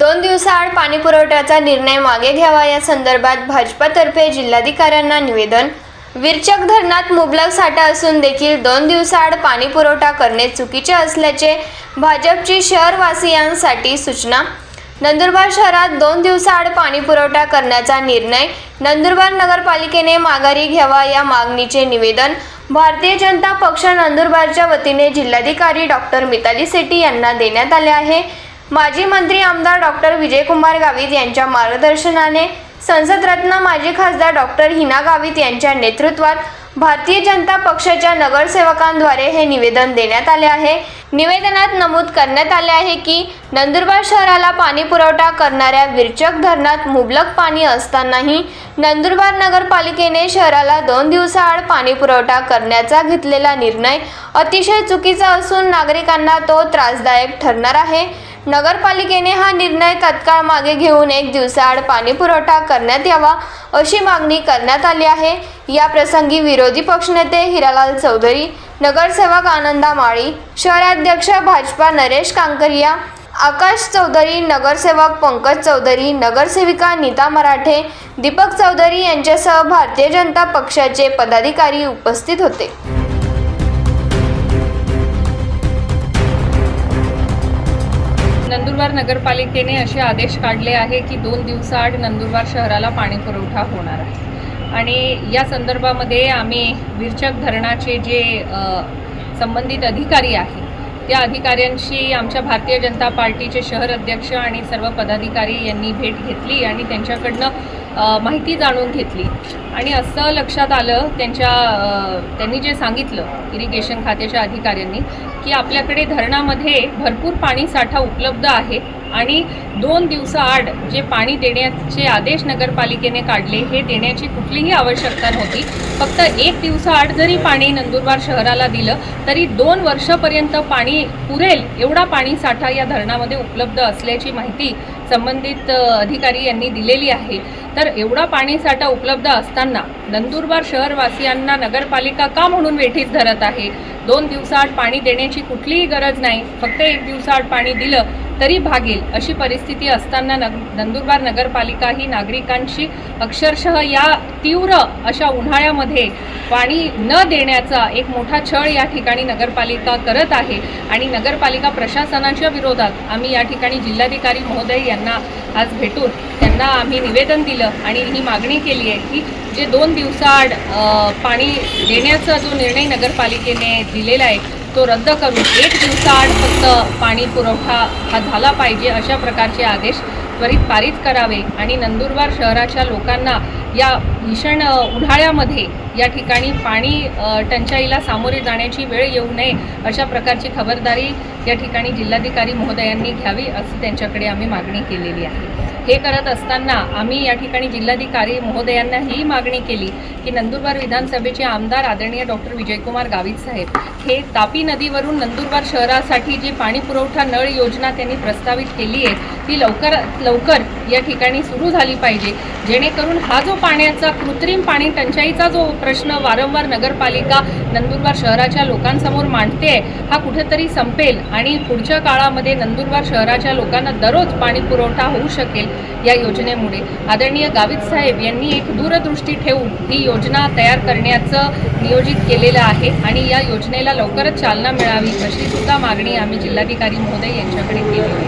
2 दिवसाआड पाणीपुरवठ्याचा निर्णय मागे घ्यावा या संदर्भात भाजपातर्फे जिल्हाधिकाऱ्यांना निवेदन। विरचक धरणात मुबलक साठा असून देखील 2 दिवसाआड पाणीपुरवठा करणे चुकीचे असल्याचे भाजपची शहरवासियांसाठी सूचना। नंदुरबार शहरात 2 दिवसाआड पाणीपुरवठा करण्याचा निर्णय नंदुरबार नगरपालिकेने माघारी घ्यावा या मागणीचे निवेदन भारतीय जनता पक्ष नंदुरबारच्या वतीने जिल्हाधिकारी डॉक्टर मिताली सेठी यांना देण्यात आले आहे। माजी मंत्री आमदार डॉक्टर विजयकुमार गावित यांच्या मार्गदर्शनाने संसदरत्न माजी खासदार डॉक्टर हिना गावित यांच्या नेतृत्वात भारतीय जनता पक्षाच्या नगरसेवकांद्वारे हे निवेदन देण्यात आले आहे। निवेदनात नमूद करण्यात आले आहे की नंदुरबार शहराला पाणी पुरवठा करणाऱ्या विरचक धरणात मुबलक पाणी असतानाही नंदुरबार नगरपालिकेने शहराला 2 दिवसाआड पाणी पुरवठा करण्याचा घेतलेला निर्णय अतिशय चुकीचा असून नागरिकांना तो त्रासदायक ठरणार आहे। नगरपालिकेने हा निर्णय तत्काळ मागे घेऊन 1 दिवसाआड पाणी पुरवठा करण्यात यावा अशी मागणी करण्यात आली आहे। या प्रसंगी विरोधी पक्षनेते हिरालाल चौधरी, नगरसेवक आनंदा माळी, शहराध्यक्ष भाजपा नरेश कांकरिया, आकाश चौधरी, नगरसेवक पंकज चौधरी, नगरसेविका नीता मराठे, दीपक चौधरी यांच्यासह भारतीय जनता पक्षाचे पदाधिकारी उपस्थित होते। नंदुरबार नगरपालिकेने असे आदेश काढले आहे की 2 दिवसाआड नंदुरबार शहराला पाणी पुरवठा होणार आहे आणि या संदर्भामध्ये आम्ही विरचक धरणाचे जे संबंधित अधिकारी आहे त्या अधिकाऱ्यांशी आमच्या भारतीय जनता पार्टीचे शहर अध्यक्ष आणि सर्व पदाधिकारी यांनी भेट घेतली आणि त्यांच्याकडनं माहिती जाणून घेतली आणि असं लक्षात आलं त्यांनी जे सांगितलं इरिगेशन खात्याच्या अधिकाऱ्यांनी की आपल्याकडे धरणामध्ये भरपूर पाणी साठा उपलब्ध आहे आणि 2 दिवसाआड जे पाणी देण्याचे आदेश नगरपालिकेने काढले हे देण्याची कुठलीही आवश्यकता नव्हती। फक्त 1 दिवसाआड जरी पाणी नंदुरबार शहराला दिलं तरी 2 वर्षापर्यंत पाणी पुरेल एवढा पाणी साठा या धरणामध्ये उपलब्ध असल्याची माहिती संबंधित अधिकारी यांनी दिलेली आहे। तर एवढा पाणी साठा उपलब्ध असताना नंदुरबार शहरवासियांना नगरपालिका का म्हणून वेठीस धरत आहे? 2 दिवसाआड पाणी देण्याची कुठलीही गरज नाही, फक्त 1 दिवसाआड पाणी दिलं तरी भागेल अशी परिस्थिती असताना नंदुरबार नगरपालिका ही नागरिकांची अक्षरशः या तीव्र अशा उन्हाळ्यामध्ये पाणी न देण्याचा एक मोठा छळ या ठिकाणी नगरपालिका करत आहे आणि नगरपालिका प्रशासनाच्या विरोधात आम्ही या ठिकाणी जिल्हाधिकारी महोदय यांना आज भेटून त्यांना आम्ही निवेदन दिलं आणि ही मागणी केली आहे की जे 2 दिवसाआड पाणी देण्याचा जो निर्णय नगरपालिकेने दिलेला आहे तो रद्द करून 1 दिवसाआड फक्त पाणी पुरवठा हा झाला पाहिजे अशा प्रकारचे आदेश त्वरित पारित करावे आणि नंदुरबार शहराच्या लोकांना या भीषण उन्हाळ्यामध्ये या ठिकाणी पाणी टंचाईला सामोरे जाण्याची वेळ येऊ नये अशा प्रकारची खबरदारी या ठिकाणी जिल्हाधिकारी महोदयांनी घ्यावी अशी त्यांच्याकडे आम्ही मागणी केलेली आहे। हे करत असताना आम्ही या ठिकाणी जिल्हाधिकारी महोदयांना ही मागणी केली की नंदुरबार विधानसभेचे आमदार आदरणीय डॉक्टर विजयकुमार गावित साहेब हे तापी नदीवरून नंदुरबार शहरासाठी जी पाणी पुरवठा नळ योजना त्यांनी प्रस्तावित केली आहे ती लवकरात लवकर या ठिकाणी सुरू झाली पाहिजे, जेणेकरून हा जो पाण्याचा कृत्रिम पाणी टंचाईचा जो प्रश्न वारंवार नगरपालिका नंदुरबार शहराच्या लोकांसमोर मांडते हा कुठेतरी संपेल आणि पुढच्या काळामध्ये नंदुरबार शहराच्या लोकांना दररोज पाणी पुरवठा होऊ शकेल। या योजनेमुळे आदरणीय गावित साहेब यांनी एक दूरदृष्टी ठेवून ही योजना तयार करण्याचं नियोजित केलेलं आहे आणि या योजनेला लवकरच चालना मिळावी अशी सुद्धा मागणी आम्ही जिल्हाधिकारी महोदय यांच्याकडे केली।